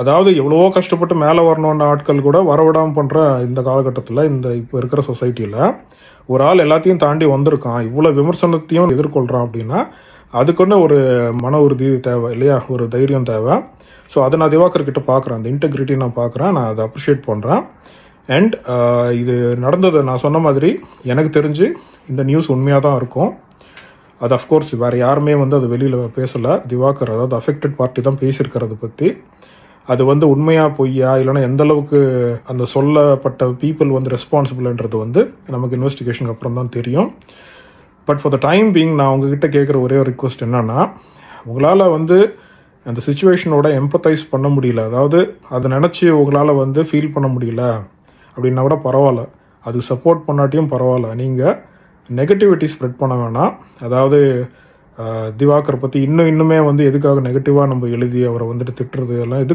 அதாவது எவ்வளவோ கஷ்டப்பட்டு மேலே வரணுன்ற ஆட்கள் கூட வரவிடாமல் பண்ணுற இந்த காலகட்டத்தில், இந்த இப்போ இருக்கிற சொசைட்டியில் ஒரு ஆள் எல்லாத்தையும் தாண்டி வந்திருக்கான், இவ்வளோ விமர்சனத்தையும் எதிர்கொள்கிறான் அப்படின்னா அதுக்குன்னு ஒரு மன உறுதி தேவை இல்லையா, ஒரு தைரியம் தேவை. ஸோ அதை நான் திவாகர் கிட்ட பார்க்குறேன், அந்த இன்டெகிரிட்டி நான் பார்க்குறேன், நான் அதை அப்ரிஷியேட் பண்ணுறேன். அண்ட் இது நடந்தது நான் சொன்ன மாதிரி எனக்கு தெரிஞ்சு இந்த நியூஸ் உண்மையாக தான் இருக்கும். அது அஃப்கோர்ஸ் வேறு யாருமே அது வெளியில் பேசலை, திவாகர் அதாவது அஃபெக்டட் பார்ட்டி தான் பேசியிருக்கிறத பற்றி. அது உண்மையாக பொய்யா இல்லைனா எந்த அளவுக்கு அந்த சொல்லப்பட்ட பீப்புள் ரெஸ்பான்சிபிள்ன்றது நமக்கு இன்வெஸ்டிகேஷனுக்கு அப்புறம் தான் தெரியும். But for the time being நான் உங்ககிட்ட கேட்குற ஒரே ஒரு ரிக்வஸ்ட் என்னன்னா, உங்களால் அந்த சுச்சுவேஷனோட எம்பத்தைஸ் பண்ண முடியல, அதாவது அதை நினச்சி உங்களால் ஃபீல் பண்ண முடியல அப்படின்னா கூட பரவாயில்ல, அது சப்போர்ட் பண்ணாட்டியும் பரவாயில்ல. நீங்கள் நெகட்டிவிட்டி ஸ்ப்ரெட் பண்ண வேணாம். அதாவது திவாகரை பற்றி இன்னுமே எதுக்காக நெகட்டிவாக நம்ம எழுதி அவரை திட்டுறது எல்லாம் எதுக்கு